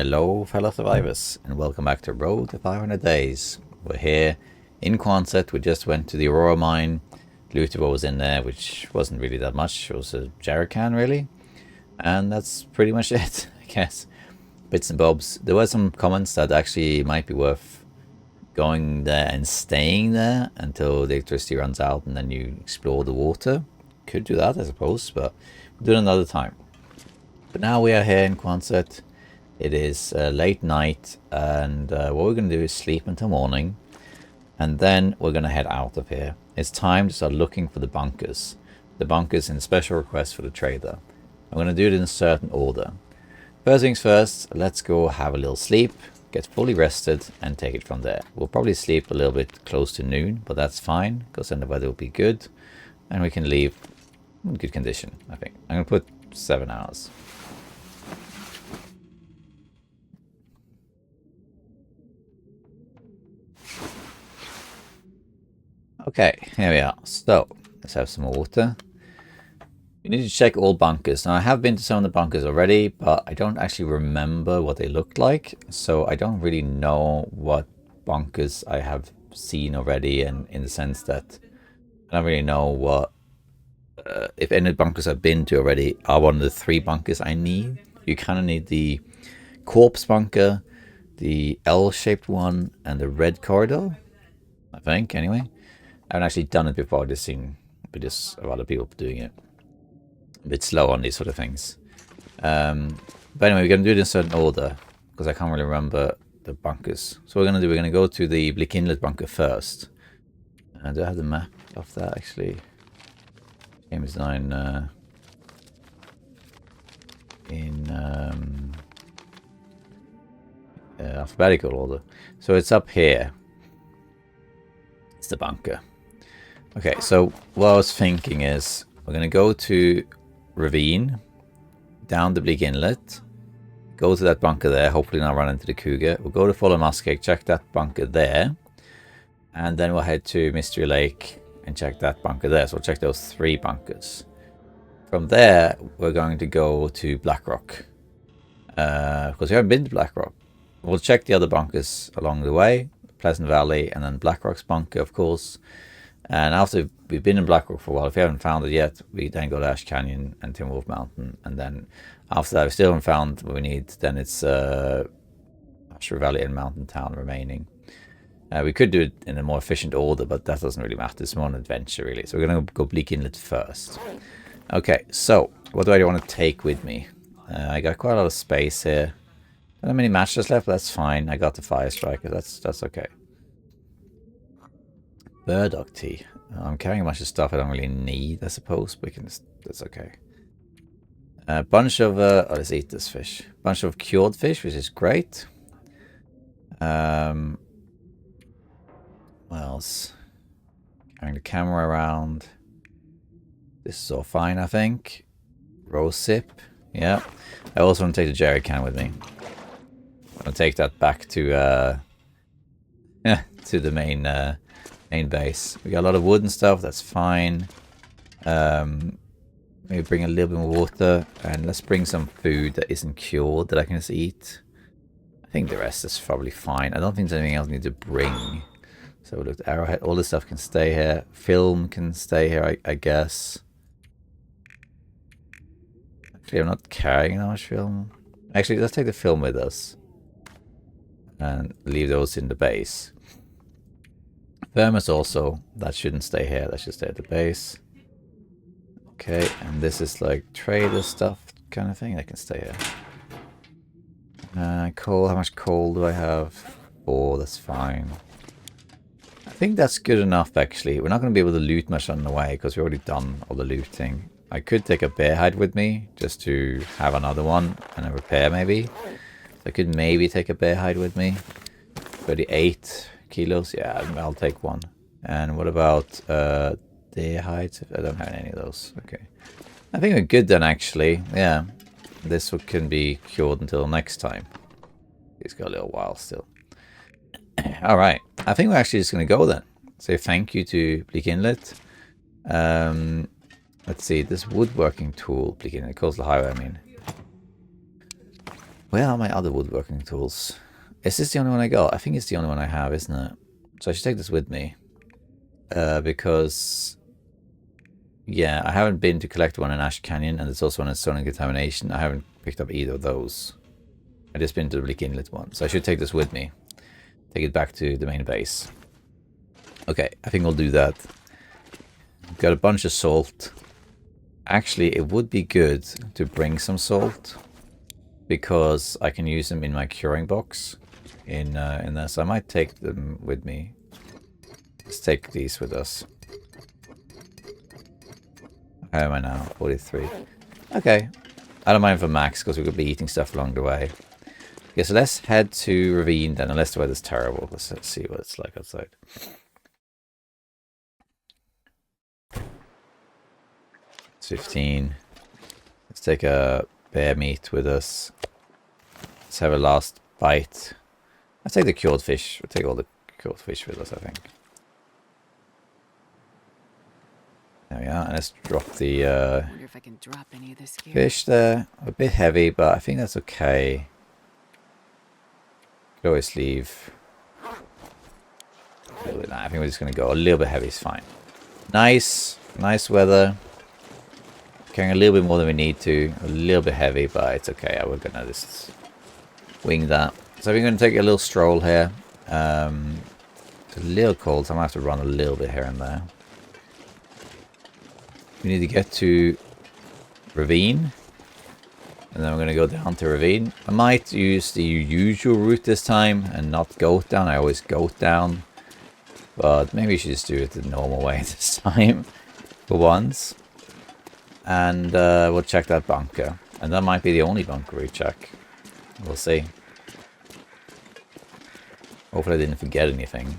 Hello fellow survivors and welcome back to Road to 500 Days. We're here in Quisbert. We just went to the Aurora mine, looted what was in there, which wasn't really that much. It was a jerrycan really, and that's pretty much it, I guess. Bits and bobs. There were some comments that actually might be worth going there and staying there until the electricity runs out and then you explore the water. Could do that I suppose, but we'll do it another time. But now we are here in Quisbert. It is late night, and what we're going to do is sleep until morning, and then we're going to head out of here. It's time to start looking for the bunkers. The bunkers in special request for the trader. I'm going to do it in a certain order. First things first, let's go have a little sleep, get fully rested, and take it from there. We'll probably sleep a little bit close to noon, but that's fine, because then the weather will be good, and we can leave in good condition, I think. I'm going to put 7 hours. Okay, here we are. So, let's have some water. We need to check all bunkers. Now, I have been to some of the bunkers already, but I don't actually remember what they looked like. So, I don't really know what bunkers I have seen already, and in the sense that I don't really know what, if any bunkers I've been to already are one of the 3 bunkers I need. You kind of need the corpse bunker, the L-shaped one, and the red corridor, I think, anyway. I haven't actually done it before, I've just seen videos of other people doing it. A bit slow on these sort of things. But anyway, we're going to do it in a certain order, because I can't really remember the bunkers. So what we're going to do, we're going to go to the Bleak Inlet bunker first. Do I have the map of that, actually? Game design in alphabetical order. So it's up here. It's the bunker. Okay, so what I was thinking is we're going to go to ravine, down the Bleak Inlet, go to that bunker there, hopefully not run into the cougar. We'll go to Follow Muskeg, check that bunker there, and then we'll head to Mystery Lake and check that bunker there. So we'll check those 3 bunkers. From there, we're going to go to Blackrock, because we haven't been to Blackrock. We'll check the other bunkers along the way, Pleasant Valley, and then Blackrock's bunker, of course. And after we've been in Blackrock for a while, if we haven't found it yet, we then go to Ash Canyon and Timberwolves Mountain. And then after that, we still haven't found what we need, then it's Asher Valley and Mountain Town remaining. We could do it in a more efficient order, but that doesn't really matter. It's more an adventure, really. So we're going to go Bleak Inlet first. Okay, so what do I want to take with me? I got quite a lot of space here. Not that many matches left, but that's fine. I got the Fire Striker. That's okay. Burdock tea. I'm carrying a bunch of stuff I don't really need, I suppose, but we can just, that's okay. A bunch of, oh, let's eat this fish. Bunch of cured fish, which is great. What else? Carrying the camera around. This is all fine, I think. Rose sip. Yeah. I also want to take the jerry can with me. I'm going to take that back to, to the main base. We got a lot of wood and stuff, that's fine. Maybe bring a little bit more water, and let's bring some food that isn't cured that I can just eat. I think the rest is probably fine. I don't think there's anything else I need to bring. So look, arrowhead, all this stuff can stay here. Film can stay here, I guess. Actually, I'm not carrying that much film. Actually, let's take the film with us and leave those in the base. Thermos also, that shouldn't stay here, that should stay at the base. Okay, and this is like trader stuff kind of thing, that can stay here. Coal, how much coal do I have? 4, that's fine. I think that's good enough actually. We're not going to be able to loot much on the way because we've already done all the looting. I could take a bear hide with me just to have another one and a repair maybe. So I could maybe take a bear hide with me. 38 kilos, yeah, I'll take 1. And what about deer hides? I don't have any of those. Okay, I think we're good then actually. Yeah, this can be cured until next time. It's got a little while still. All right, I think we're actually just going to go then. Say thank you to Bleak Inlet. Let's see, this woodworking tool, Bleak Inlet, Coastal Highway, I mean. Where are my other woodworking tools? Is this the only one I got? I think it's the only one I have, isn't it? So I should take this with me. Because... yeah, I haven't been to collect one in Ash Canyon, and there's also one in Stone and Contamination. I haven't picked up either of those. I just been to the Bleak Inlet one, so I should take this with me. Take it back to the main base. Okay, I think we'll do that. Got a bunch of salt. Actually, it would be good to bring some salt, because I can use them in my curing box in there. So I might take them with me. Let's take these with us. How am I now? 43. Okay. I don't mind for max, because we could be eating stuff along the way. Okay, so let's head to Ravine then, unless the weather's terrible. Let's see what it's like outside. It's 15. Let's take a bear meat with us. Let's have a last bite. Let's take the cured fish. We'll take all the cured fish with us, I think. There we are. And let's drop the wonder if I can drop any of this gear. Fish there. A bit heavy, but I think that's okay. Could always leave. A little bit. I think we're just going to go a little bit heavy. It's fine. Nice. Nice weather. Carrying a little bit more than we need to. A little bit heavy, but it's okay. We're going to just wing that. So we're going to take a little stroll here. It's a little cold, so I'm going to have to run a little bit here and there. We need to get to Ravine. And then we're going to go down to Ravine. I might use the usual route this time and not goat down. I always goat down. But maybe we should just do it the normal way this time. For once. And we'll check that bunker. And that might be the only bunker we check. We'll see. Hopefully I didn't forget anything.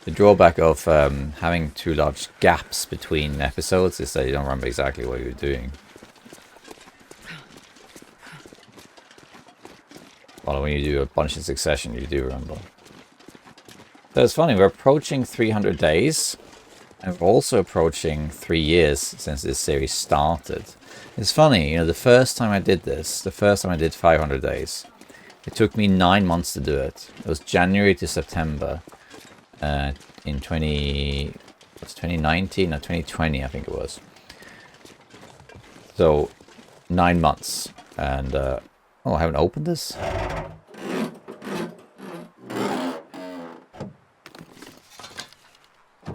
The drawback of having too large gaps between episodes is that you don't remember exactly what you're doing. Well, when you do a bunch in succession, you do remember. So it's funny, we're approaching 300 days. And we're also approaching 3 years since this series started. It's funny, you know, the first time I did this, the first time I did 500 days, it took me 9 months to do it. It was January to September. In 2019 or 2020, I think it was. So 9 months. And oh, I haven't opened this.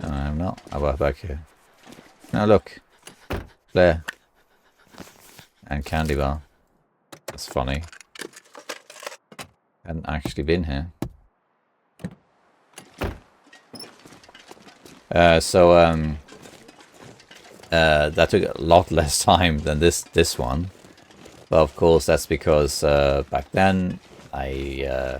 I'm not. How about back here? Now look, Blair and candy bar. That's funny. Hadn't actually been here. That took a lot less time than this one, but of course that's because back then I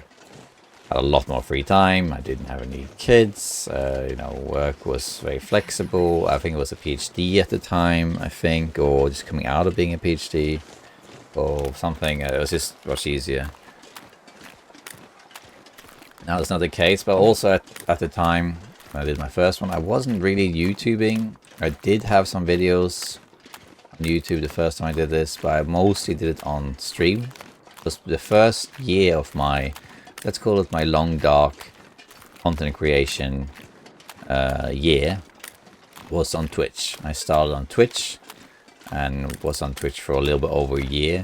had a lot more free time. I didn't have any kids. You know, work was very flexible. I think it was a PhD at the time, I think, or just coming out of being a PhD, or something. It was just much easier. Now it's not the case, but also at the time when I did my first one, I wasn't really YouTubing. I did have some videos on YouTube the first time I did this, but I mostly did it on stream. It was the first year of my, let's call it my long dark content creation year, was on Twitch. I started on Twitch and was on Twitch for a little bit over a year.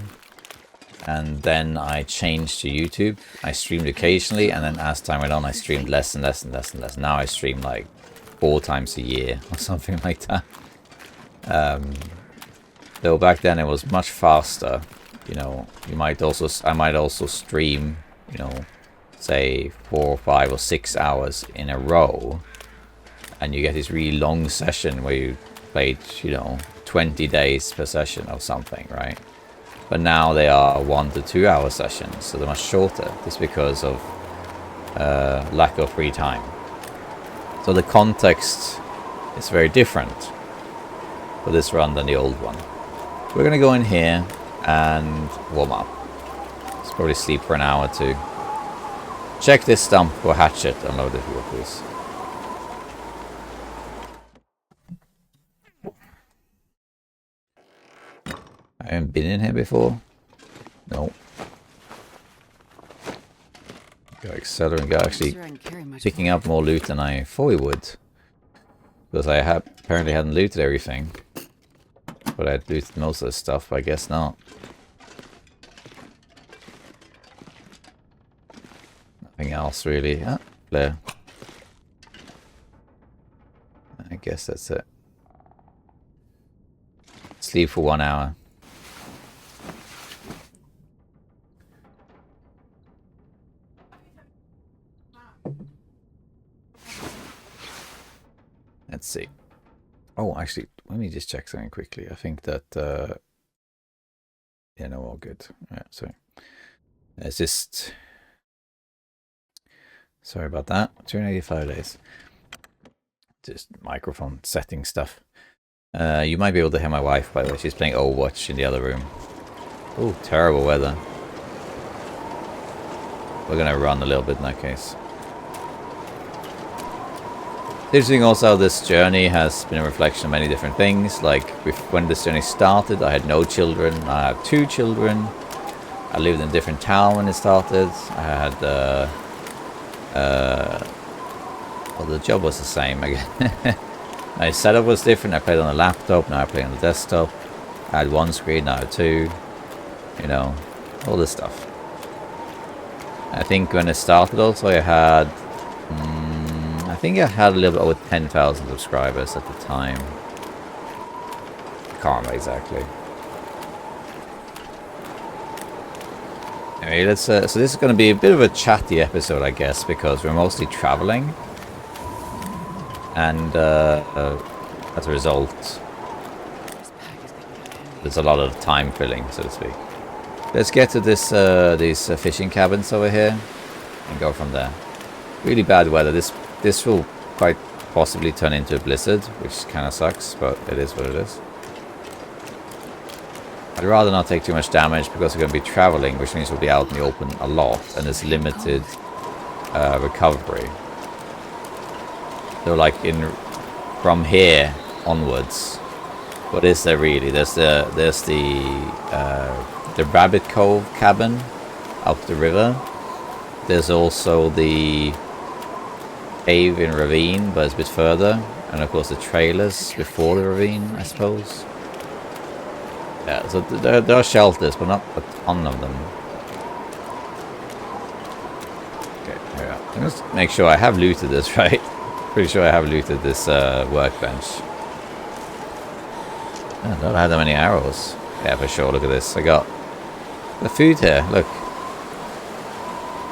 And then I changed to YouTube. I streamed occasionally, and then as time went on, I streamed less and less and less and less. Now I stream like 4 times a year or something like that. Though back then it was much faster. You know, I might also stream, you know, say 4, 5 or 6 hours in a row, and you get this really long session where you played, you know, 20 days per session or something, right? But now they are 1 to 2 hour sessions, so they're much shorter, just because of lack of free time. So the context is very different for this run than the old one. We're gonna go in here and warm up. Let's probably sleep for an hour or 2. Check this stump for hatchet. Unload it here, please. I haven't been in here before. No. Go accelerate. Go actually Sure I can carry much picking more. up more loot than I thought we would. Because I apparently hadn't looted everything. But I'd looted most of the stuff, but I guess not. Nothing else really. Ah, Blair. I guess that's it. Sleep for 1 hour. Let's see. Oh, actually, let me just check something quickly. I think that... yeah, no, all good. Yeah, sorry. It's just... Sorry about that. 285 days. Just microphone setting stuff. You might be able to hear my wife, by the way. She's playing Overwatch in the other room. Oh, terrible weather. We're gonna run a little bit in that case. Interesting also, this journey has been a reflection of many different things. Like, when this journey started, I had no children. I have 2 children. I lived in a different town when it started. I had, well, the job was the same again. My setup was different. I played on a laptop, now I play on the desktop. I had 1 screen, now I have 2. You know, all this stuff. I think when it started also, I had... I think I had a little bit over 10,000 subscribers at the time. Can't remember exactly. Anyway, let's. So this is going to be a bit of a chatty episode, I guess, because we're mostly traveling, and as a result, there's a lot of time filling, so to speak. Let's get to this these fishing cabins over here, and go from there. Really bad weather. This will quite possibly turn into a blizzard, which kind of sucks, but it is what it is. I'd rather not take too much damage because we're going to be traveling, which means we'll be out in the open a lot, and there's limited recovery. So like from here onwards, what is there really? There's the Rabbit Cove cabin up the river. There's also the cave in ravine, but it's a bit further, and of course the trailers before the ravine, I suppose. Yeah, so there are shelters, but not a ton of them. Okay, here we are. Let me just make sure I have looted this, right? Pretty sure I have looted this workbench. I don't have that many arrows. Yeah, for sure. Look at this. I got the food here. Look.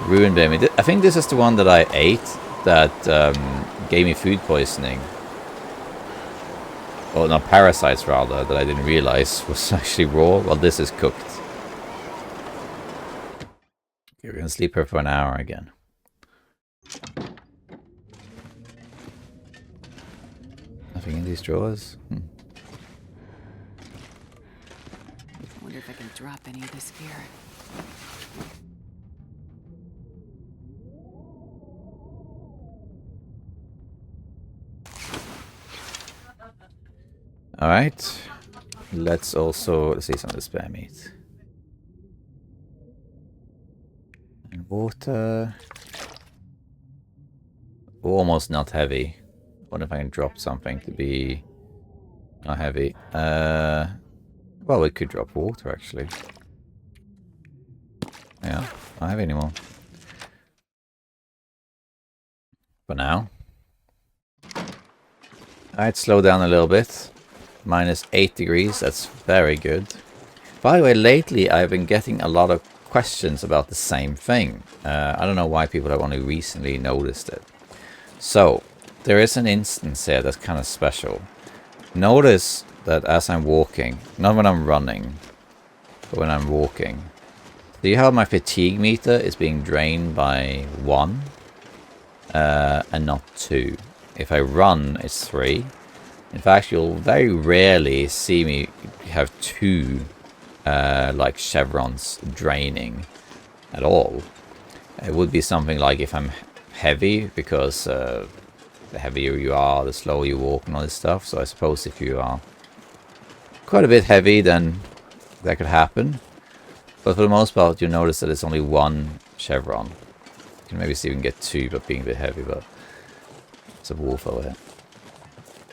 Ruined baby. I think this is the one that I ate that gave me food poisoning. Well, not parasites, rather, that I didn't realize was actually raw. Well, this is cooked. Okay, we're going to sleep here for an hour again. Nothing in these drawers? I wonder if I can drop any of this gear. Alright. Let's see some of the spare meat. And water. Almost not heavy. Wonder if I can drop something to be not heavy. Well, we could drop water actually. Yeah, not heavy anymore. For now. Alright, slow down a little bit. -8 degrees, that's very good. By the way, lately I've been getting a lot of questions about the same thing. I don't know why people have only recently noticed it. So, there is an instance here that's kind of special. Notice that as I'm walking, not when I'm running, but when I'm walking, see how my fatigue meter is being drained by 1 and not 2. If I run, it's 3. In fact, you'll very rarely see me have 2 like chevrons draining at all. It would be something like if I'm heavy, because the heavier you are, the slower you walk and all this stuff. So I suppose if you are quite a bit heavy, then that could happen. But for the most part, you notice that it's only 1 chevron. Can maybe see if we can get 2, but being a bit heavy, but it's a wolf over here.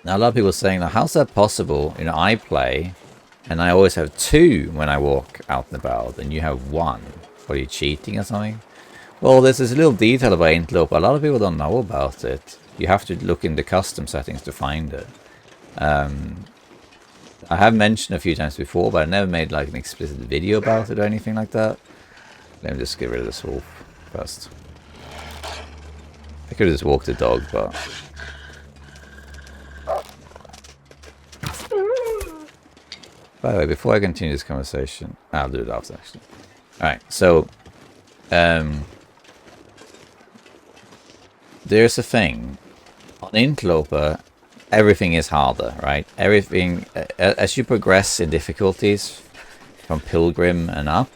Now, a lot of people are saying, now, how's that possible? You know, I play, and I always have 2 when I walk out and about, and you have 1. Are you cheating or something? Well, there's this little detail about Interloper. A lot of people don't know about it. You have to look in the custom settings to find it. I have mentioned a few times before, but I never made like an explicit video about it or anything like that. Let me just get rid of this wolf first. I could have just walked the dog, but... By the way, before I continue this conversation, I'll do it after, actually. Alright, so... there's a thing. On Interloper, everything is harder, right? Everything... as you progress in difficulties, from Pilgrim and up,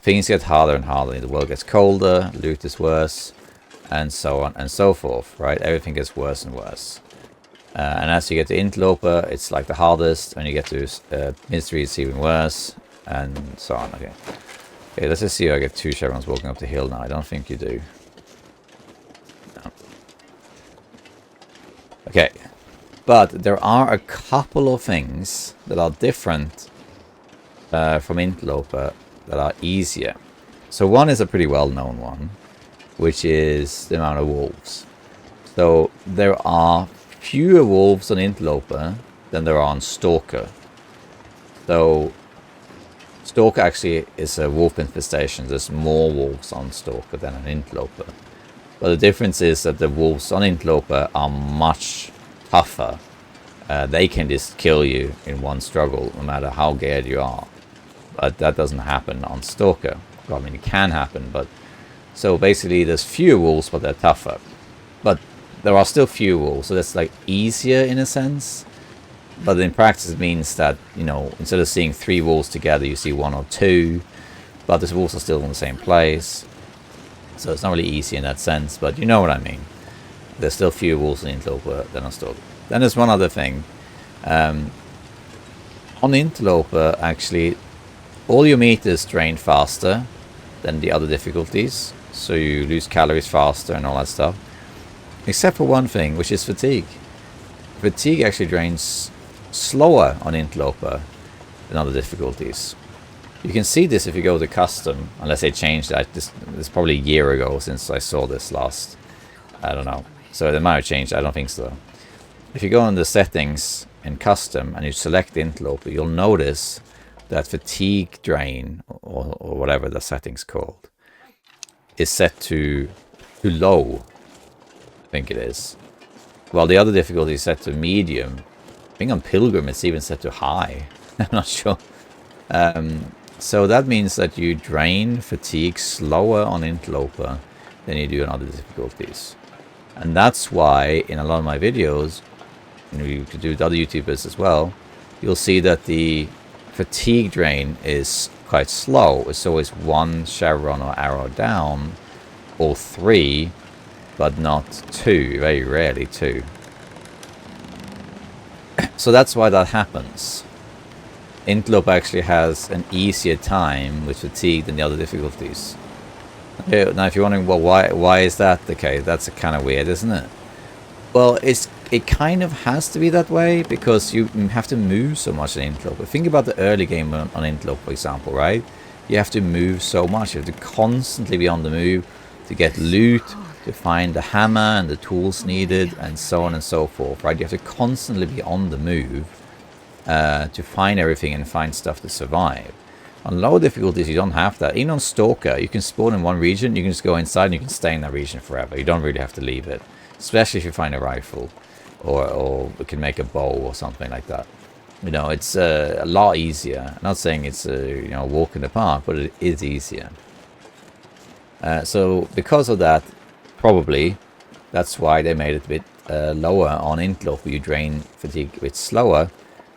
things get harder and harder. The world gets colder, loot is worse, and so on and so forth, right? Everything gets worse and worse. And as you get to Interloper, it's like the hardest. When you get to Mystery, it's even worse, and so on. Okay, let's just see if I get 2 chevrons walking up the hill now. I don't think you do. No. Okay, but there are a couple of things that are different from Interloper that are easier. So one is a pretty well-known one, which is the amount of wolves. So there are fewer wolves on Interloper than there are on Stalker. So Stalker actually is a wolf infestation. There's more wolves on Stalker than on Interloper. But the difference is that the wolves on Interloper are much tougher. They can just kill you in one struggle, no matter how geared you are. But that doesn't happen on Stalker. Well, I mean, it can happen, but... So basically, there's fewer wolves, but they're tougher. But there are still few wolves, so that's like easier in a sense. But in practice it means that, you know, instead of seeing 3 wolves together, you see 1 or 2. But the wolves are still in the same place. So it's not really easy in that sense, but you know what I mean. There's still fewer wolves in Interloper than on Stalker. Then there's one other thing. On Interloper, actually, all your meters drain faster than the other difficulties. So you lose calories faster and all that stuff. Except for one thing, which is fatigue. Fatigue actually drains slower on Interloper than other difficulties. You can see this if you go to custom, unless they changed that. This is probably a year ago since I saw this last. I don't know. So they might have changed. I don't think so. If you go on the settings in custom and you select Interloper, you'll notice that fatigue drain, or whatever the setting's called, is set to low. I think it is. While the other difficulty is set to medium. I think on Pilgrim it's even set to high. I'm not sure. So that means that you drain fatigue slower on Interloper than you do on other difficulties. And that's why in a lot of my videos, and you could do with other YouTubers as well, you'll see that the fatigue drain is quite slow. It's always 1 chevron or arrow down, or 3, but not 2, very rarely 2. So that's why that happens. Interloper actually has an easier time with fatigue than the other difficulties. Okay, now if you're wondering, well, why is that the case? That's kind of weird, isn't it? Well, it kind of has to be that way, because you have to move so much in Interloper. Think about the early game on Interloper, for example, right? You have to move so much. You have to constantly be on the move to get loot, to find the hammer and the tools needed, and so on and so forth, right? You have to constantly be on the move to find everything and find stuff to survive. On lower difficulties, you don't have that. Even on Stalker, you can spawn in one region, you can just go inside and you can stay in that region forever. You don't really have to leave it, especially if you find a rifle, or you can make a bow or something like that. You know, it's a lot easier. I'm not saying it's a walk in the park, but it is easier. So because of that, probably that's why they made it a bit lower on Interloper. You drain fatigue a bit slower,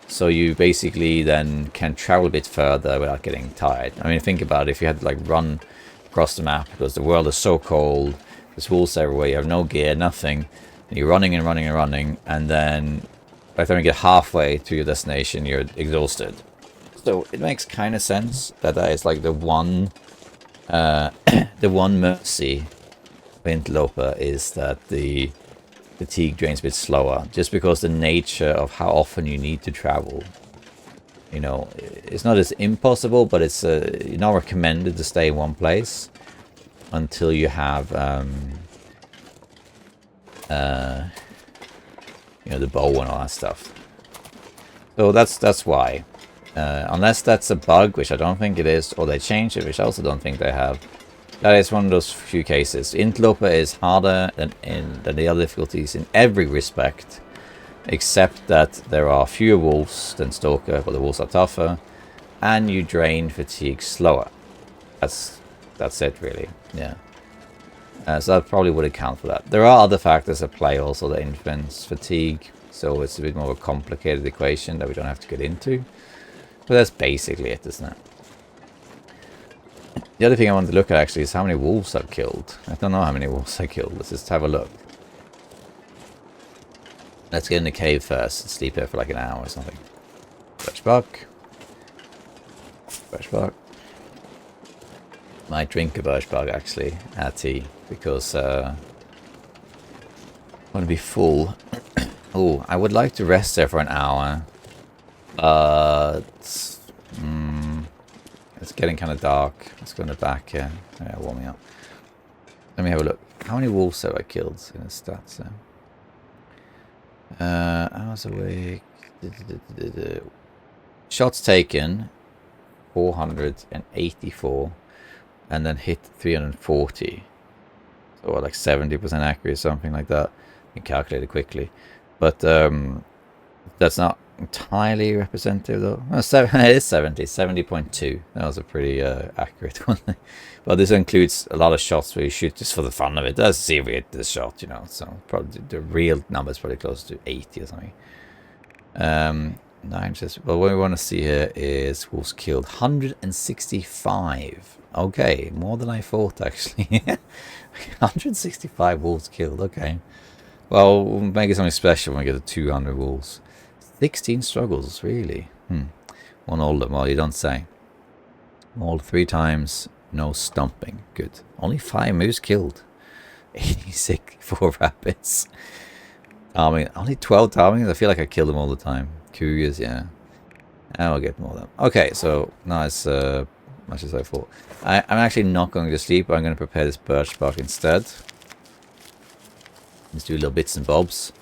so you basically then can travel a bit further without getting tired. I mean, think about it. If you had to like run across the map because the world is so cold, there's wolves everywhere, you have no gear, nothing, and you're running and running and running, and then by the time you get halfway to your destination, you're exhausted. So it makes kind of sense that that is like the one mercy Interloper is that the fatigue drains a bit slower, just because the nature of how often you need to travel. You know, it's not as impossible, but it's not recommended to stay in one place until you have, you know, the bow and all that stuff. So that's why. Unless that's a bug, which I don't think it is, or they changed it, which I also don't think they have. That is one of those few cases. Interloper is harder than the other difficulties in every respect, except that there are fewer wolves than Stalker, but the wolves are tougher, and you drain fatigue slower. That's it, really. Yeah. So that probably would account for that. There are other factors at play also that influence fatigue, so it's a bit more of a complicated equation that we don't have to get into. But that's basically it, isn't it? The other thing I wanted to look at actually is how many wolves I've killed. I don't know how many wolves I killed. Let's just have a look. Let's get in the cave first and sleep here for like an hour or something. Birch bark. Birch bark. Might drink a birch bark actually at tea because I want to be full. Oh, I would like to rest there for an hour. It's getting kind of dark. Let's go in the back here. Yeah, warming up. Let me have a look. How many wolves have I killed in the stats there? Hours awake. Shots taken 484 and then hit 340. So like 70% accurate, something like that. You can calculate it quickly. But that's not entirely representative though. No, it is 70.2. That was a pretty accurate one. But this includes a lot of shots where you shoot just for the fun of it. Let's see if we hit this shot, you know. So probably the real number is probably close to 80 or something. Well, what we want to see here is wolves killed 165. Okay, more than I thought actually. 165 wolves killed. Okay. Well, we'll make it something special when we get to 200 wolves. 16 struggles, really. One older, well, you don't say. Mauled 3 times, no stumping. Good. Only 5 moose killed. 86 for rabbits. Only 12 tarmings. I feel like I kill them all the time. Cougars, yeah. I'll get more of them. Okay, so now it's much as I thought. I'm actually not going to sleep. I'm going to prepare this birch bark instead. Let's do little bits and bobs.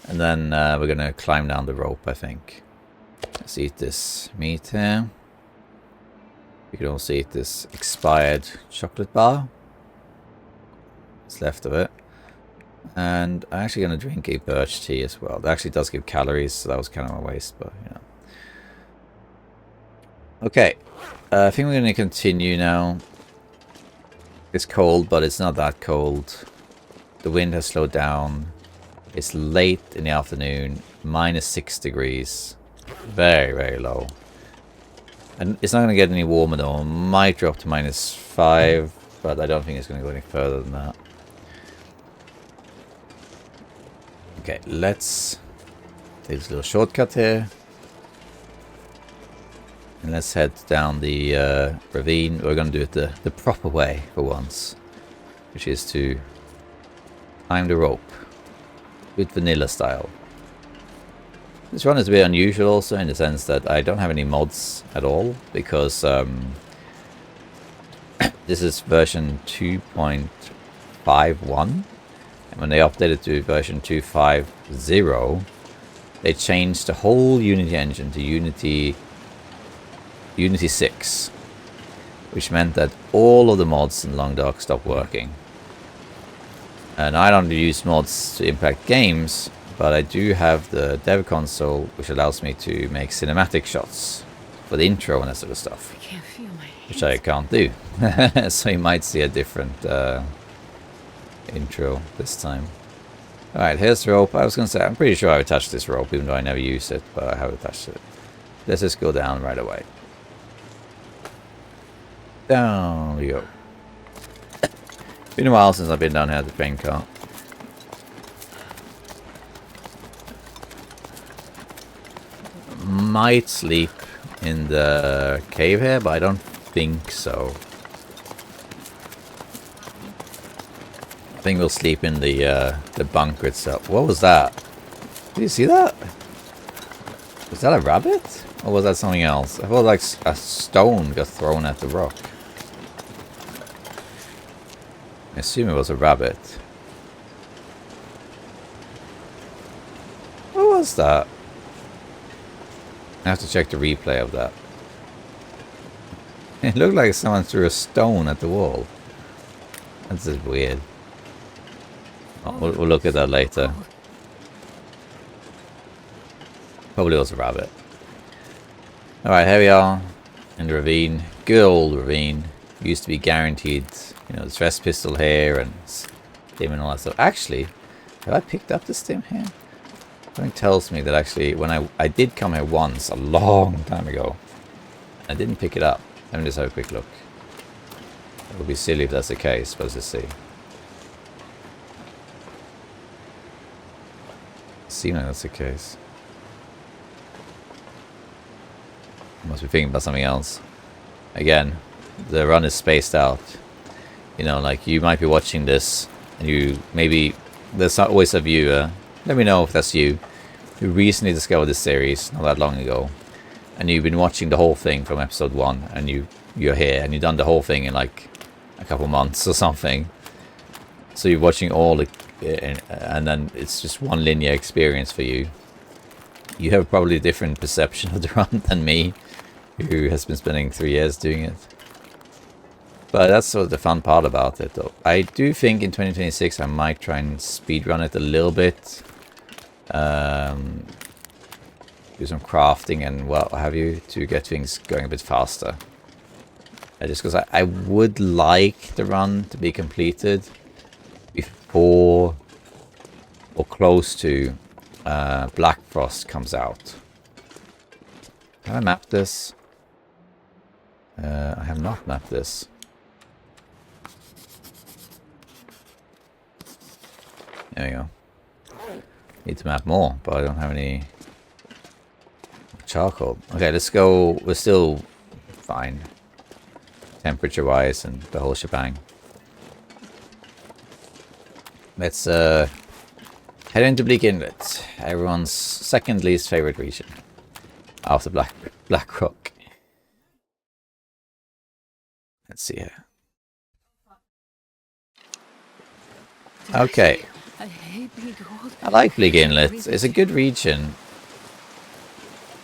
And then we're going to climb down the rope, I think. Let's eat this meat here. You can also eat this expired chocolate bar. What's left of it. And I'm actually going to drink a birch tea as well. That actually does give calories, so that was kind of a waste, but you know. Okay. I think we're going to continue now. It's cold, but it's not that cold. The wind has slowed down. It's late in the afternoon. -6 degrees. Very, very low. And it's not going to get any warmer though. It might drop to -5, but I don't think it's going to go any further than that. Okay, let's take this little shortcut here. And let's head down the ravine. We're going to do it the proper way for once. Which is to climb the rope. With vanilla style. This run is a bit unusual also in the sense that I don't have any mods at all. Because this is version 2.51. And when they updated to version 2.50, they changed the whole Unity engine to Unity 6, which meant that all of the mods in Long Dark stopped working. And I don't use mods to impact games, but I do have the dev console, which allows me to make cinematic shots for the intro and that sort of stuff, I can't feel my hands. which I can't do. So you might see a different intro this time. Alright, here's the rope. I was going to say, I'm pretty sure I attached this rope, even though I never use it, but I have attached it. Let's just go down right away. Down we go. Been a while since I've been down here at the train car. Might sleep in the cave here, but I don't think so. I think we'll sleep in the bunker itself. What was that? Did you see that? Was that a rabbit? Or was that something else? I felt like a stone got thrown at the rock. I assume it was a rabbit. What was that? I have to check the replay of that. It looked like someone threw a stone at the wall. That's just weird. Oh, we'll look at that later. Probably was a rabbit. Alright, here we are in the ravine. Good old ravine. Used to be guaranteed, you know, the stress pistol here and stim and all that stuff. Actually, have I picked up the stim here? Something tells me that actually when I did come here once a long time ago. I didn't pick it up. Let me just have a quick look. It would be silly if that's the case, but let's just see. Seems like that's the case. I must be thinking about something else. Again, the run is spaced out. You know, like you might be watching this and you maybe there's not always a viewer. Let me know if that's you who recently discovered this series not that long ago. And you've been watching the whole thing from episode 1 and you're here and you've done the whole thing in like a couple months or something. So you're watching all the and then it's just one linear experience for you. You have probably a different perception of the run than me, who has been spending 3 years doing it. But that's sort of the fun part about it though. I do think in 2026 I might try and speedrun it a little bit. Do some crafting and what have you to get things going a bit faster. Just because I would like the run to be completed before or close to Black Frost comes out. Have I mapped this? I have not mapped this. There we go. Need to map more, but I don't have any charcoal. Okay, let's go. We're still fine. Temperature wise and the whole shebang. Let's head into Bleak Inlet. Everyone's second least favorite region. After Black Rock. Let's see here. Okay. I like Bleak Inlet. It's a good region.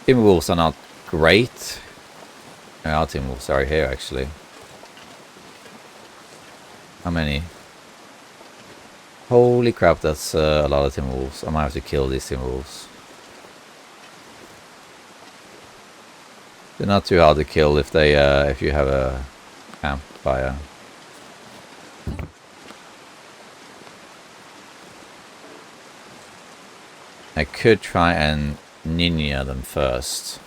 Timberwolves are not great. Our Timberwolves are here actually. How many? Holy crap, that's a lot of Timberwolves. I might have to kill these Timberwolves. They're not too hard to kill if they if you have a campfire. I could try and ninja them first.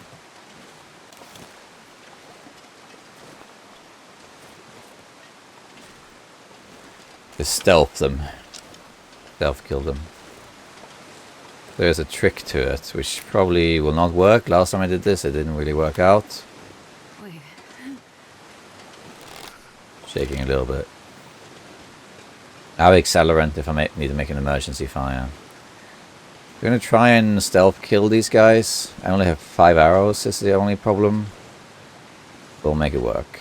Just stealth them. Stealth kill them. There's a trick to it, which probably will not work. Last time I did this, it didn't really work out. Wait. Shaking a little bit. I have accelerant if I need to make an emergency fire. I'm gonna try and stealth kill these guys. I only have 5 arrows, this is the only problem. We'll make it work.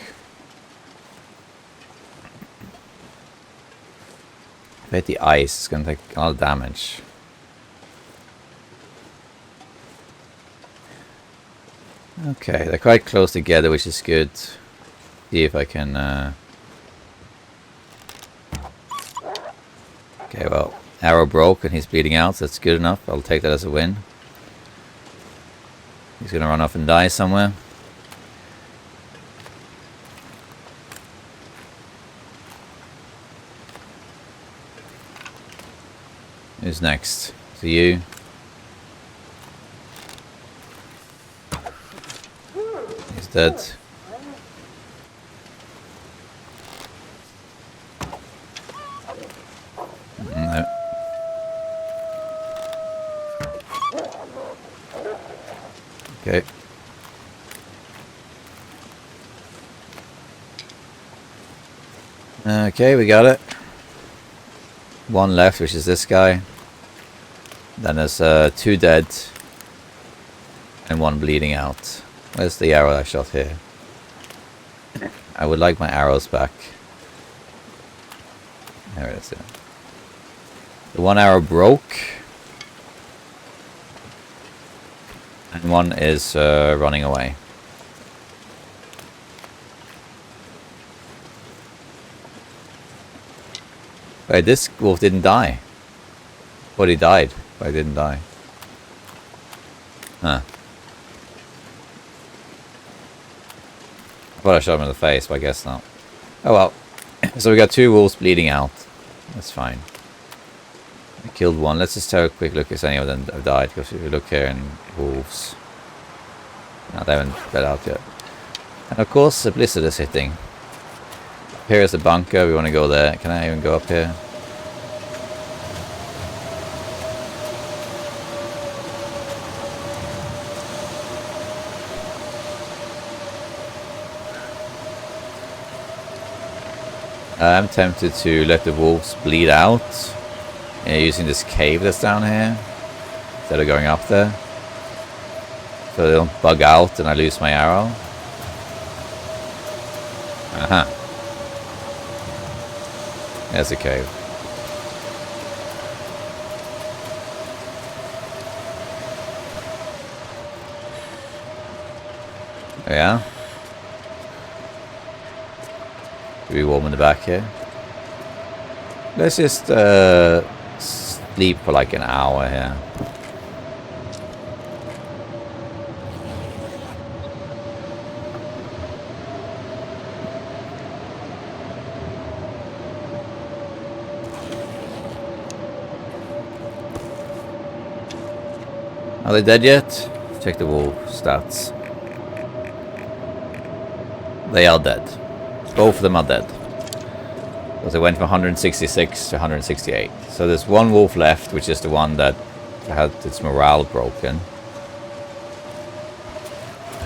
If I hit the ice, it's gonna take a lot of damage. Okay, they're quite close together, which is good. See if I can... Okay, well, arrow broke and he's bleeding out, so that's good enough. I'll take that as a win. He's gonna run off and die somewhere. Who's next? To you. He's dead. No. Okay. Okay, we got it. One left, which is this guy. Then there's 2 dead. And 1 bleeding out. Where's the arrow I shot here? I would like my arrows back. There it is. Yeah. The 1 arrow broke. And 1 is running away. Wait, this wolf didn't die. But he died, but he didn't die. Huh. I thought I shot him in the face, but I guess not. Oh well. So we got 2 wolves bleeding out. That's fine. I killed 1. Let's just have a quick look if any of them have died. Because if you look here in wolves. No, they haven't bled out yet. And of course the blizzard is hitting. Here is the bunker. We want to go there. Can I even go up here? I'm tempted to let the wolves bleed out using this cave that's down here instead of going up there, so they don't bug out and I lose my arrow. There's a cave. Oh, yeah. Be warm in the back here. Let's just sleep for like an hour here. Are they dead yet? Check the wolf stats. They are dead. Both of them are dead. Because they went from 166 to 168. So there's 1 wolf left, which is the one that had its morale broken.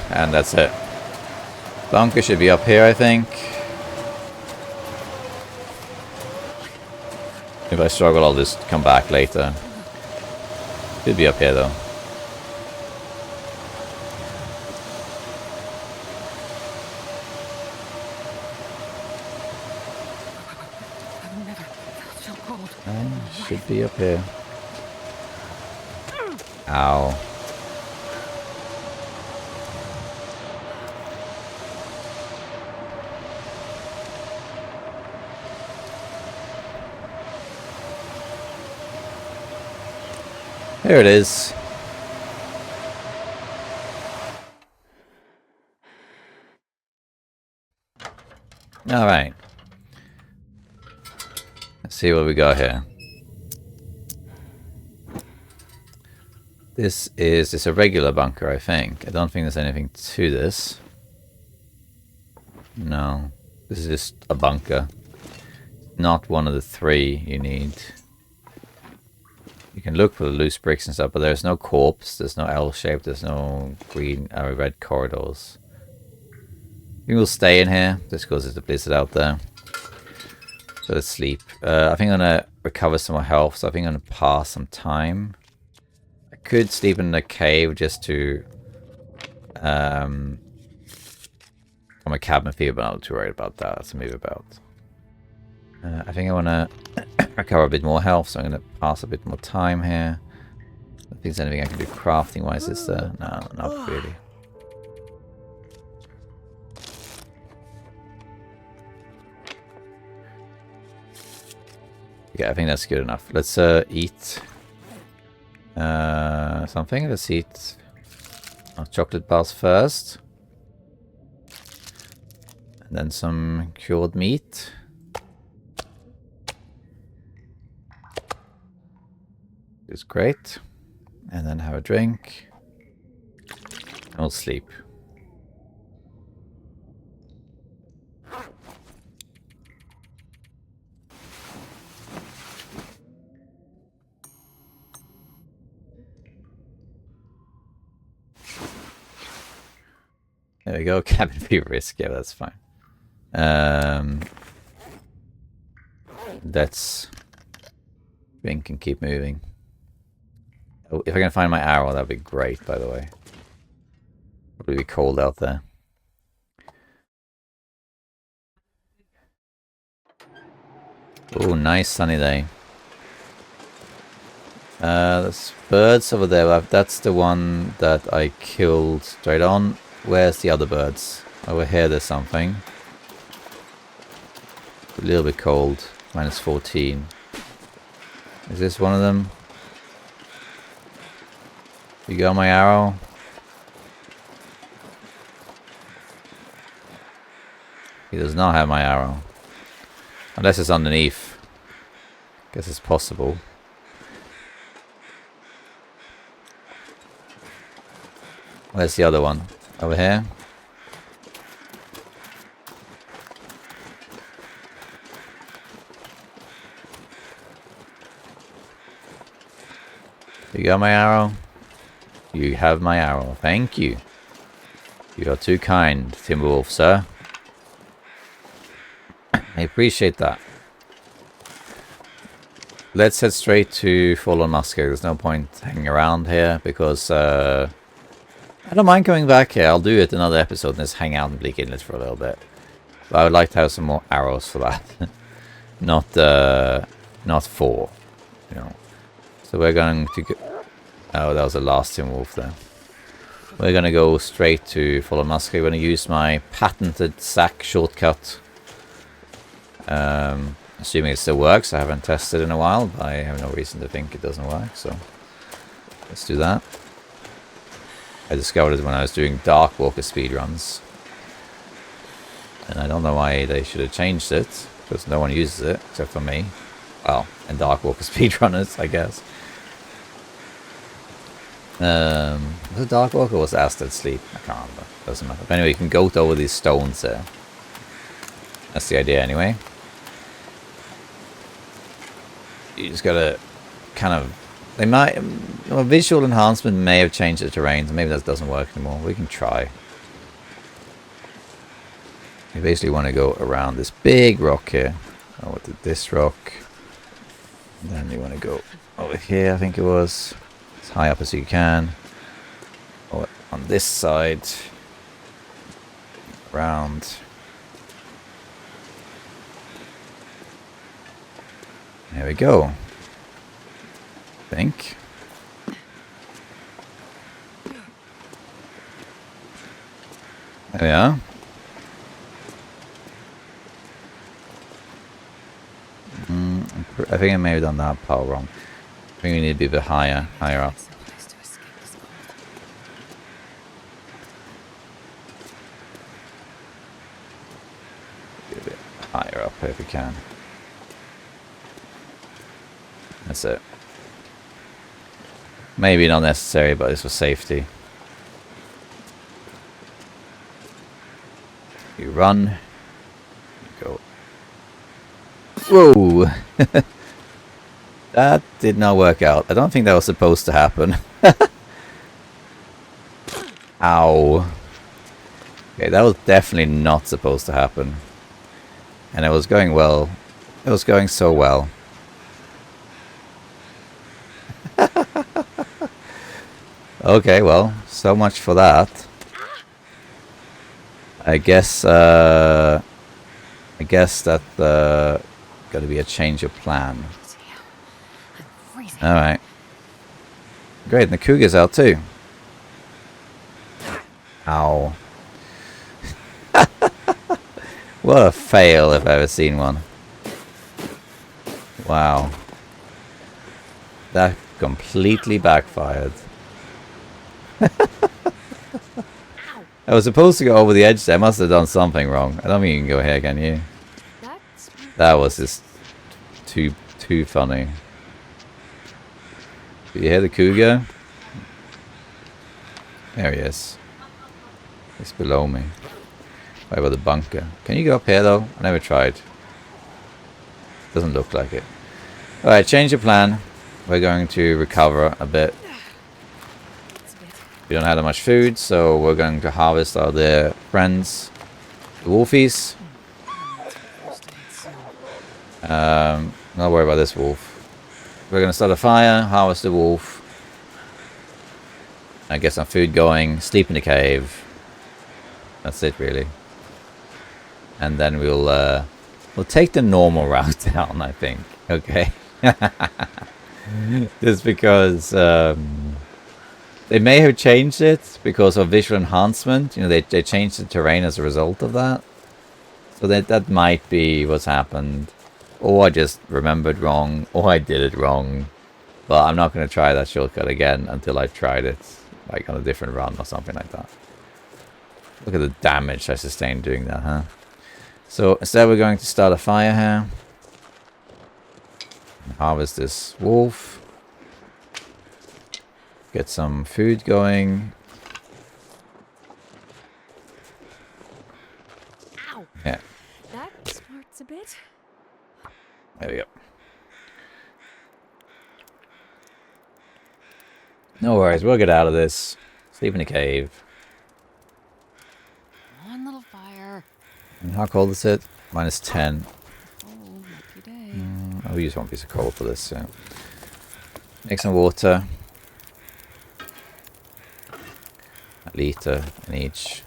And that's it. Bunker should be up here, I think. If I struggle, I'll just come back later. Should be up here, though. Should be up here. Ow. There it is. All right. Let's see what we got here. This is a regular bunker, I think. I don't think there's anything to this. No. This is just a bunker. Not one of the 3 you need. You can look for the loose bricks and stuff, but there's no corpse, there's no L shape, there's no green or red corridors. We will stay in here, just because there's a blizzard out there. So let's sleep. I think I'm gonna recover some more health, so I think I'm gonna pass some time. Could sleep in the cave just to become a cabin fever, but I'm not too worried about that. That's a move about. I think I want to recover a bit more health, so I'm going to pass a bit more time here. I don't think there's anything I can do crafting wise, is there? No, not really. Yeah, I think that's good enough. Let's eat. Something. Let's eat our chocolate bars first. And then some cured meat. It's great. And then have a drink. And we'll sleep. There we go, cabin fever risk, yeah, that's fine. That's Drink and keep moving. Oh, if I can find my arrow, that'd be great, by the way. Probably be cold out there. Oh, nice sunny day. There's birds over there. That's the one that I killed straight on. Where's the other birds? Over here there's something. A little bit cold. Minus 14. Is this one of them? You got my arrow? He does not have my arrow. Unless it's underneath. Guess it's possible. Where's the other one? Over here? You got my arrow? You have my arrow. Thank you. You are too kind, Timberwolves, sir. I appreciate that. Let's head straight to Fallen Musket. There's no point hanging around here because I don't mind coming back here. I'll do it another episode and just hang out in Bleak Inlet for a little bit. But I would like to have some more arrows for that. not 4. You know. So we're going to go... Oh, that was the last Timberwolf there. We're going to go straight to Fallen Musket. We're going to use my patented sack shortcut. Assuming it still works. I haven't tested in a while, but I have no reason to think it doesn't work, so let's do that. I discovered it when I was doing Darkwalker speedruns, and I don't know why they should have changed it, because no one uses it except for me. Well, and Darkwalker speedrunners, I guess. Was it Darkwalker or was it Asted Sleep? I can't remember. Doesn't matter. But anyway, you can goat over these stones there. That's the idea anyway. You just gotta kind of... They might... Well, visual enhancement may have changed the terrain, so maybe that doesn't work anymore. We can try. You basically want to go around this big rock here. Over to this rock. And then you want to go over here, I think it was. As high up as you can. Or on this side. Around. There we go. I think. There we are. I think I may have done that part wrong. I think we need to be a bit higher up. Be a bit higher up if we can. That's it. Maybe not necessary, but it's for safety. You run. You go. Whoa! That did not work out. I don't think that was supposed to happen. Ow. Okay, that was definitely not supposed to happen. And it was going well. It was going so well. Okay, well, so much for that. I guess that's got to be a change of plan. All right. Great, and the cougar's out too. Ow. What a fail if I've ever seen one. Wow. That completely backfired. I was supposed to go over the edge there. I must have done something wrong. I don't think you can go here, can you? That was just too funny. Do you hear the cougar? There he is. He's below me. Right by the bunker. Can you go up here though? I never tried. Doesn't look like it. Alright, change of plan. We're going to recover a bit. We don't have that much food, so we're going to harvest our other friends, the wolfies. Not worry about this wolf. We're gonna start a fire, harvest the wolf, and get some food going, sleep in the cave. That's it, really. And then we'll take the normal route down, I think. Okay. Just because they may have changed it because of visual enhancement. You know, they changed the terrain as a result of that. So that might be what's happened. Or I just remembered wrong, or I did it wrong. But I'm not going to try that shortcut again until I've tried it, like on a different run or something like that. Look at the damage I sustained doing that, huh? So instead we're going to start a fire here. Harvest this wolf. Get some food going. Ow. Yeah. That smarts a bit. There we go. No worries, we'll get out of this. Sleep in a cave. One little fire. And how cold is it? -10. Oh, lucky day. I'll use one piece of coal for this, yeah. Make some water. A liter in each.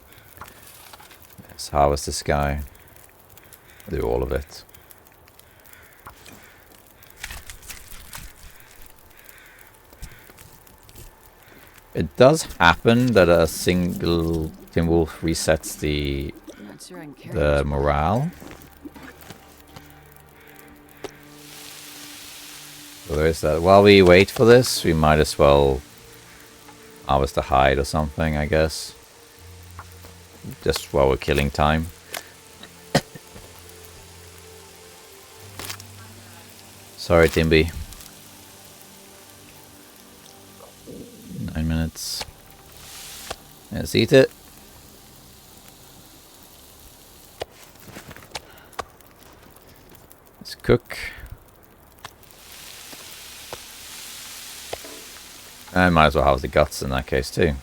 Let's harvest this guy. Do all of it. It does happen that a single Timberwolf resets the Not sure I can carry morale. So there is that. While we wait for this, we might as well harvest a hide or something, I guess. Just while we're killing time. Sorry, Timby. 9 minutes. Let's eat it. Let's cook. I might as well have the guts in that case too.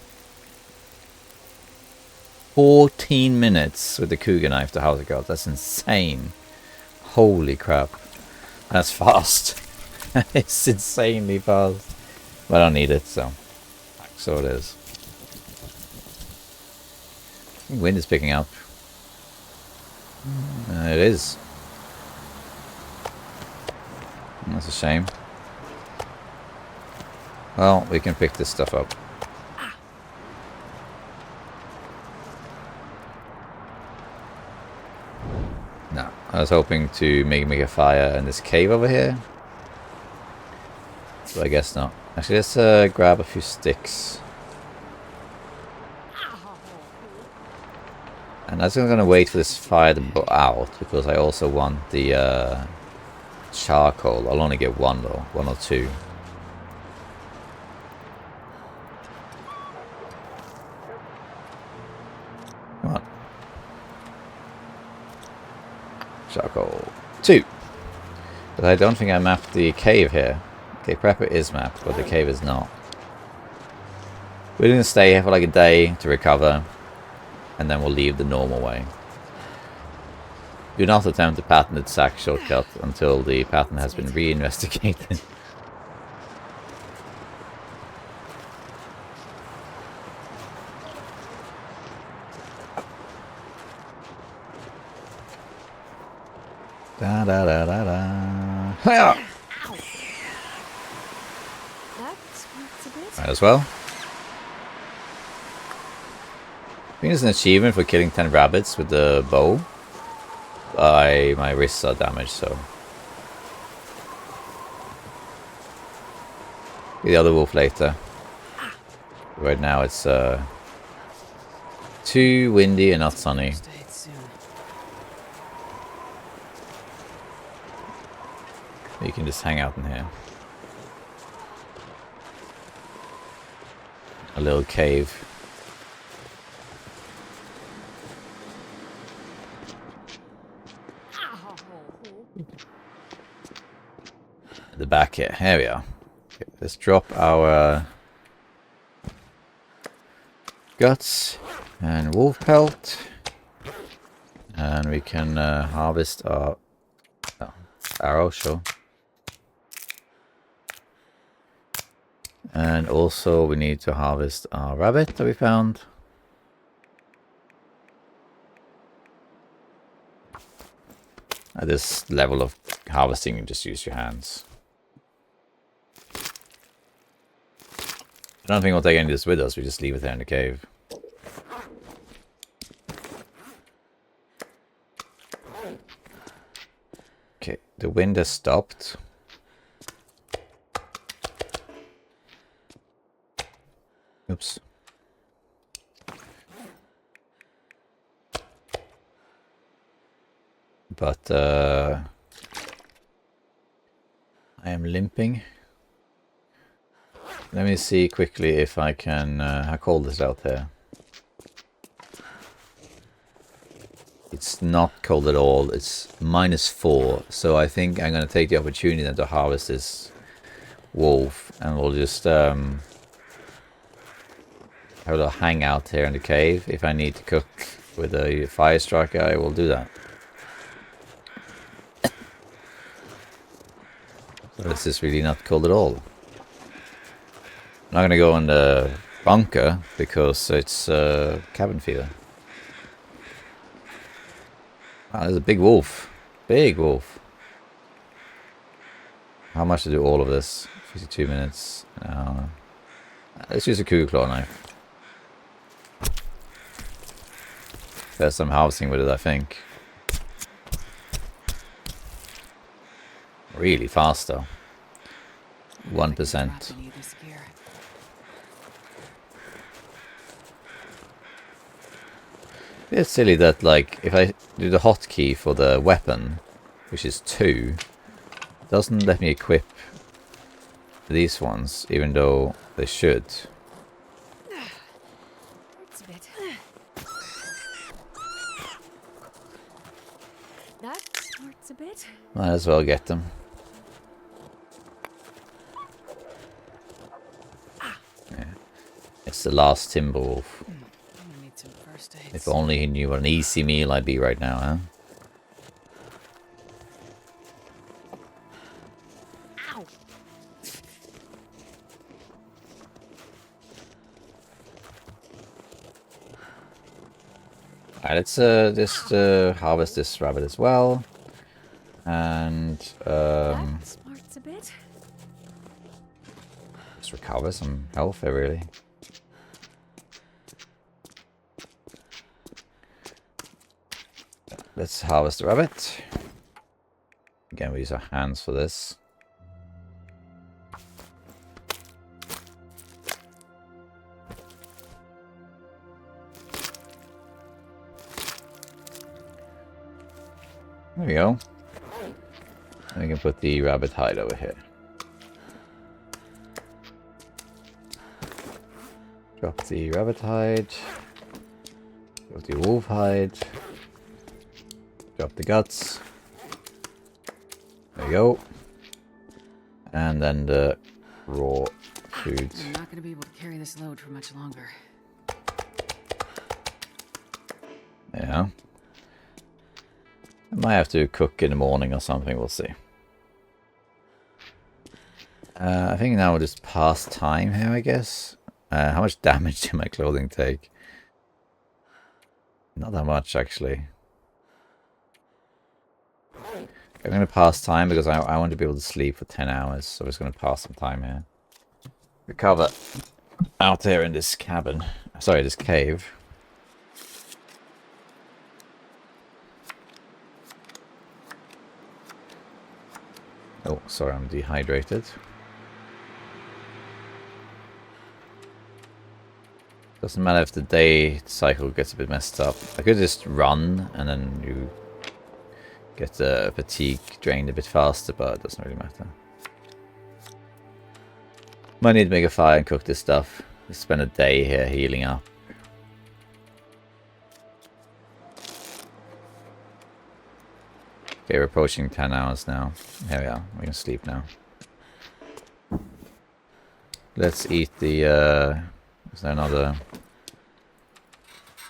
14 minutes with the cougar knife to house the guts. That's insane. Holy crap. That's fast. It's insanely fast. But I don't need it, so it is. Wind is picking up. It is. That's a shame. Well, we can pick this stuff up. No, I was hoping to make a fire in this cave over here. But I guess not. Actually, let's grab a few sticks. And I'm going to wait for this fire to go out, because I also want the charcoal. I'll only get one though, 1 or 2. Come on. Charcoal 2. But I don't think I mapped the cave here. Okay, Prepper is mapped, but the cave is not. We're going to stay here for like a day to recover, and then we'll leave the normal way. Do not attempt the patented sack shortcut until the pattern has been re-investigated. Da da da da da. Hiya! Might as well. I think it's an achievement for killing 10 rabbits with the bow. My wrists are damaged, so. Get the other wolf later. Right now it's too windy and not sunny. You can just hang out in here. A little cave. At the back here. Here we are. Okay, let's drop our guts and wolf pelt. And we can harvest our arrow, sure. And also we need to harvest our rabbit that we found. At this level of harvesting, you just use your hands. I don't think we'll take any of this with us, we just leave it there in the cave. Okay, the wind has stopped. Oops. But I am limping. Let me see quickly if I can... how cold is it out there? It's not cold at all. It's -4. So I think I'm going to take the opportunity then to harvest this wolf. And we'll just have a little hangout here in the cave. If I need to cook with a fire striker, I will do that. So this is really not cold at all. I'm not going to go in the bunker because it's cabin fever. Wow, there's a big wolf. Big wolf. How much to do all of this? 52 minutes. Let's use a cougar claw knife. There's some harvesting with it, I think. Really fast though. 1%. It's silly that, like, if I do the hotkey for the weapon, which is 2, it doesn't let me equip these ones, even though they should. That hurts a bit. Might as well get them. Yeah. It's the last Timberwolf. If only he knew what an easy meal I'd be right now, huh? Ow. Alright, let's just harvest this rabbit as well. And Smarts a bit. just recover some health there, really. Let's harvest the rabbit. Again, we use our hands for this. There we go. And we can put the rabbit hide over here. Drop the rabbit hide. Drop the wolf hide. Drop the guts. There we go. And then the raw food. I'm not going to be able to carry this load for much longer. Yeah. I might have to cook in the morning or something, we'll see. I think now we'll just pass time here, I guess. How much damage did my clothing take? Not that much, actually. I'm going to pass time because I want to be able to sleep for 10 hours. So I'm just going to pass some time here. Recover out there in this cabin. Sorry, this cave. Oh, sorry, I'm dehydrated. Doesn't matter if the day cycle gets a bit messed up. I could just run and then you get the fatigue drained a bit faster, but it doesn't really matter. Might need to make a fire and cook this stuff. Just spend a day here healing up. Okay, we're approaching 10 hours now. Here we are. We can sleep now. Let's eat the... is there another...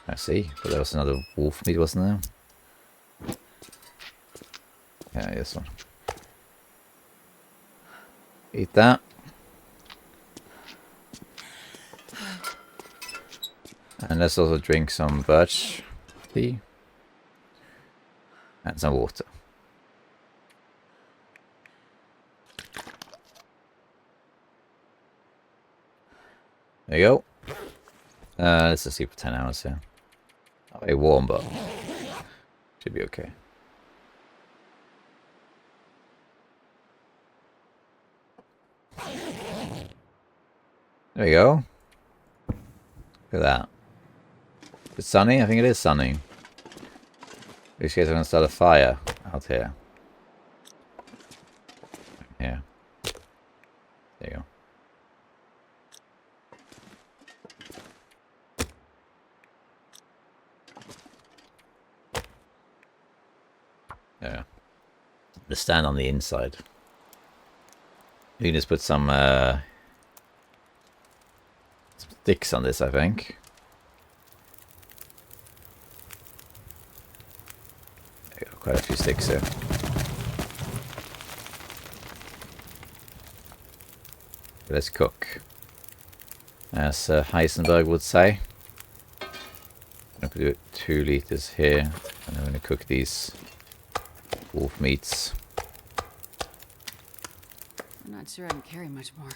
I see, but there was another wolf meat, wasn't there? Yeah, this one. Eat that. And let's also drink some birch tea. And some water. There you go. Let's just sleep for 10 hours here. Not very warm, but should be okay. There we go. Look at that. It's sunny? I think it is sunny. In which case I'm going to start a fire out here. Yeah. There you go. Yeah. The stand on the inside. You can just put some sticks on this, I think. There you go, quite a few sticks here. Let's cook. As Heisenberg would say. I'm going to do 2 liters here. And I'm going to cook these wolf meats. I'm not sure I can carry much more.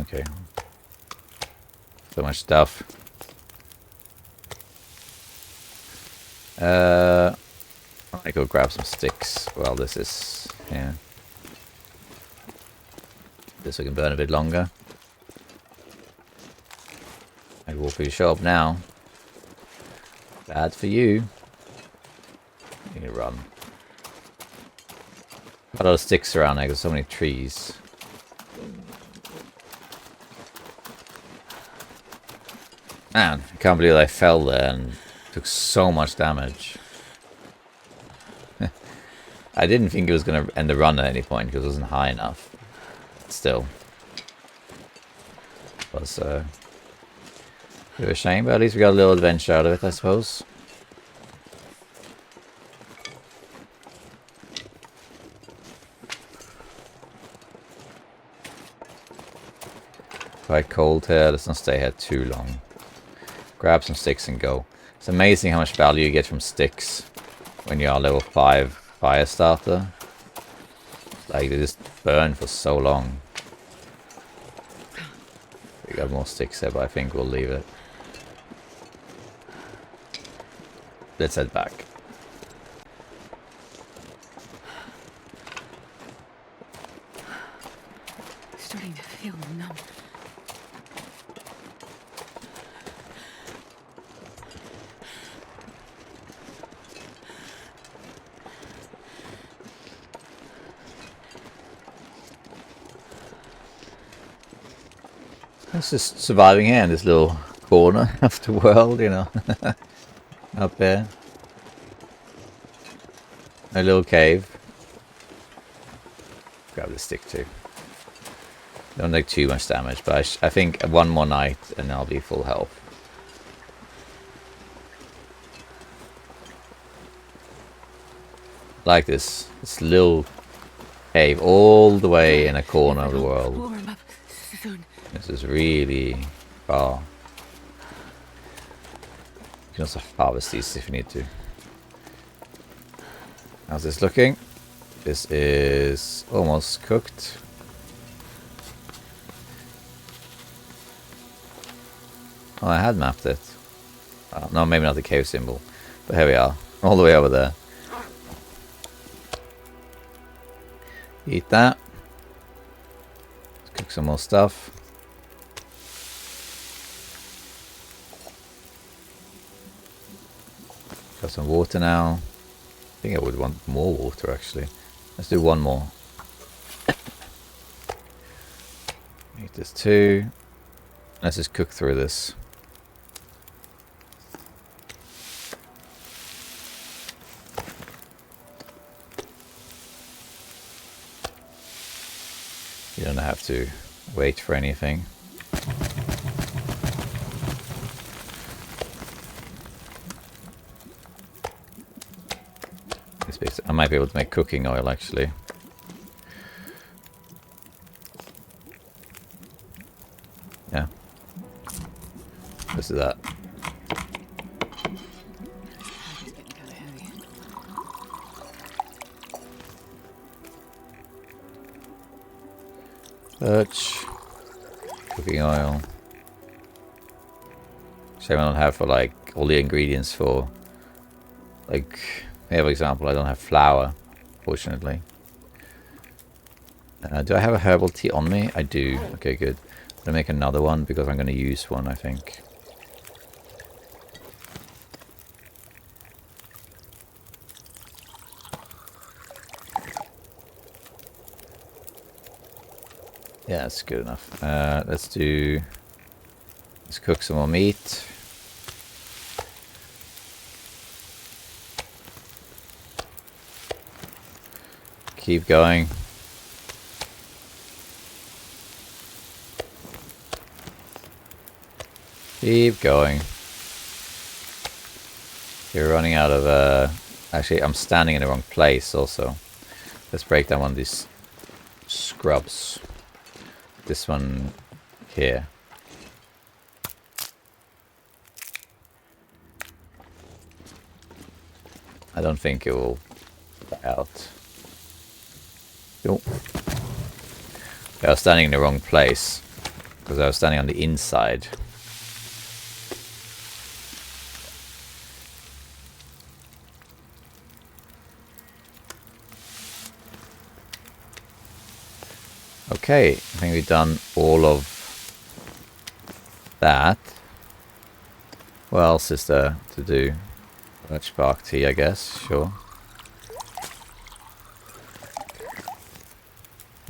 Okay. So much stuff. I might go grab some sticks. Well, this is... yeah. This we can burn a bit longer. And wolf, you show up now. Bad for you. You can run. Got a lot of sticks around there because so many trees. Man, I can't believe I fell there and took so much damage. I didn't think it was going to end the run at any point because it wasn't high enough. Still. It was a bit of a shame, but at least we got a little adventure out of it, I suppose. Quite cold here. Let's not stay here too long. Grab some sticks and go. It's amazing how much value you get from sticks when you are level 5 fire starter. Like, they just burn for so long. We got more sticks here, but I think we'll leave it. Let's head back. Starting to feel numb. It's just surviving here in this little corner of the world, you know. Up there. A little cave. Grab the stick too. Don't take too much damage, but I think one more night and I'll be full health. Like this little cave all the way in a corner of the world. Warm up soon. This is really far. You can also harvest these if you need to. How's this looking? This is almost cooked. Oh, I had mapped it. No, maybe not the cave symbol. But here we are. All the way over there. Eat that. Let's cook some more stuff. Got some water now. I think I would want more water actually. Let's do one more. Eat this too. Let's just cook through this. You don't have to wait for anything. I might be able to make cooking oil actually. Yeah. Let's do that. Birch. Cooking oil. Shame I don't have for like all the ingredients for like, for example, I don't have flour, fortunately. Do I have a herbal tea on me? I do. Okay, good. I'm gonna make another one because I'm gonna use one, I think. Yeah, that's good enough. Let's cook some more meat. Keep going. Keep going. You're running out of, actually, I'm standing in the wrong place also. Let's break down one of these scrubs. This one here. I don't think it will die out. Nope. I was standing in the wrong place because I was standing on the inside. Okay, I think we've done all of that. What else is there to do? Birch bark tea, I guess, sure.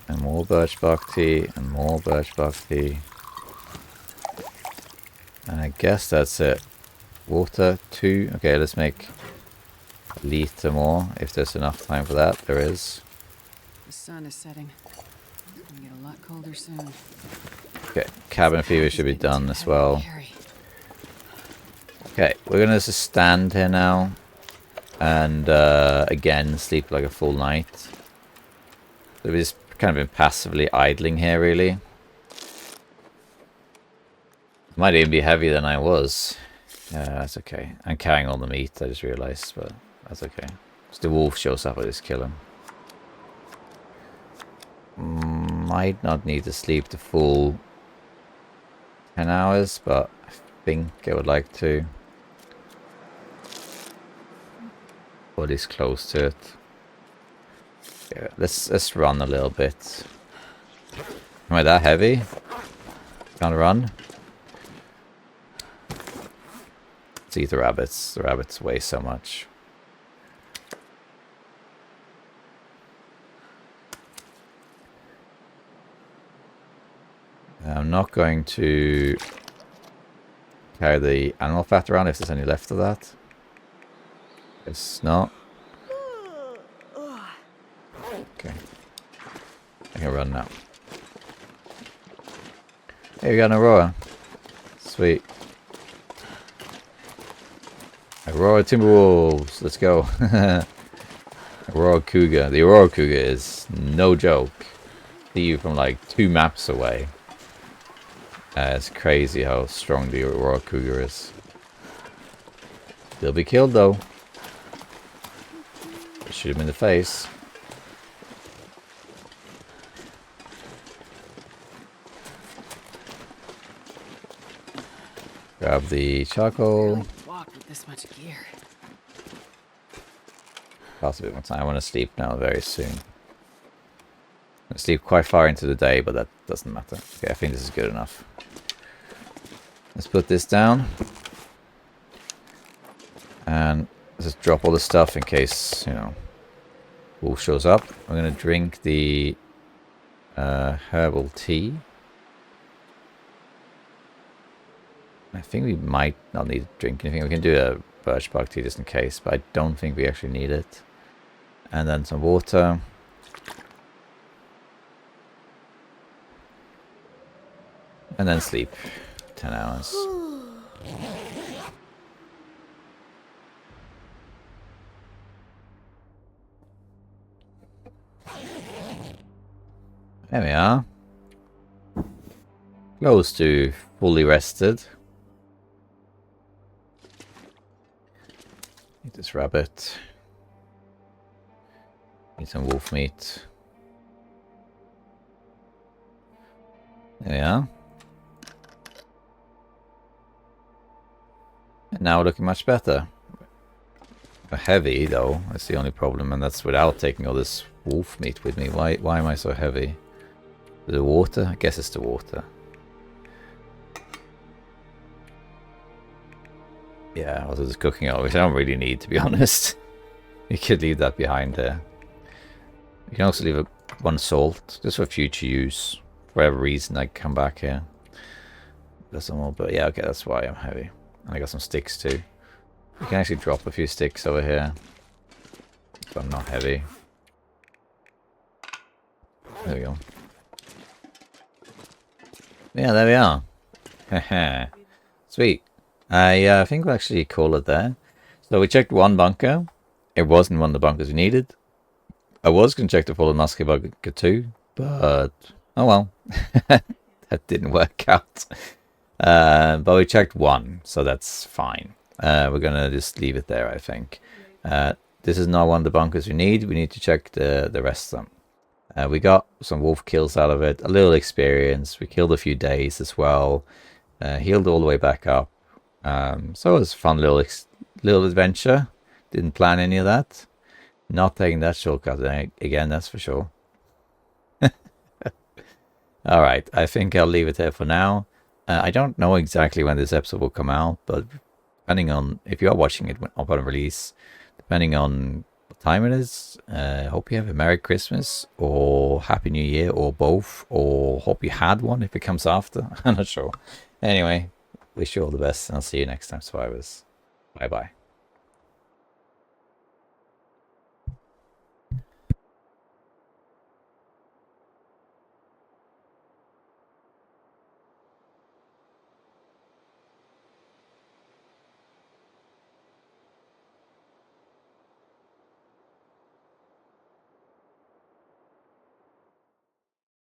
And more birch bark tea, and more birch bark tea. And I guess that's it. Water, 2. Okay, let's make a liter more, if there's enough time for that. There is. The sun is setting. It's gonna get a lot colder soon. Okay, cabin fever should be done as well. Okay, we're gonna just stand here now. And again, sleep like a full night. So we've just kind of been passively idling here, really. Might even be heavier than I was. That's okay. I'm carrying all the meat, I just realized, but that's okay. If the wolf shows up, I just kill him. Might not need to sleep the full 10 hours, but I think I would like to. Body's close to it. Yeah, let's run a little bit. Am I that heavy? Can't run? Let's eat the rabbits. The rabbits weigh so much. I'm not going to carry the animal fat around if there's any left of that. It's not. Okay. I can run now. Hey, we got an Aurora. Sweet. Aurora Timberwolves. Let's go. Aurora cougar. The Aurora cougar is no joke. See you from like 2 maps away. It's crazy how strong the Aurora cougar is. They'll be killed though. Shoot him in the face. Grab the charcoal. Walk with this much gear. Pass a bit more time. I want to sleep now very soon. I sleep quite far into the day, but that doesn't matter. Okay, I think this is good enough. Let's put this down. And just drop all the stuff in case, you know, wolf shows up. I'm going to drink the herbal tea. I think we might not need to drink anything. We can do a birch bark tea just in case, but I don't think we actually need it. And then some water. And then sleep. 10 hours. There we are. Close to fully rested. Eat this rabbit. Eat some wolf meat. Yeah. And now looking much better. Heavy though, that's the only problem, and that's without taking all this wolf meat with me. Why am I so heavy? The water? I guess it's the water. Yeah, also just cooking oil, which I don't really need, to be honest. You could leave that behind there. You can also leave one salt, just for future use. For whatever reason, I come back here. Got some more, but yeah, okay, that's why I'm heavy. And I got some sticks too. You can actually drop a few sticks over here. So I'm not heavy. There we go. Yeah, there we are. Sweet. I think we'll actually call it there. So we checked one bunker. It wasn't one of the bunkers we needed. I was going to check the fallen musket bunker too, but oh well. That didn't work out. But we checked one, so that's fine. We're going to just leave it there, I think. This is not one of the bunkers we need. We need to check the rest of them. We got some wolf kills out of it, a little experience. We killed a few days as well. Healed all the way back up. So it was a fun little adventure. Didn't plan any of that. Not taking that shortcut again, that's for sure. Alright, I think I'll leave it there for now. I don't know exactly when this episode will come out, but depending on if you are watching it upon release, depending on what time it is, hope you have a Merry Christmas or Happy New Year or both, or hope you had one if it comes after. I'm not sure. Anyway, wish you all the best and I'll see you next time, survivors. Bye bye.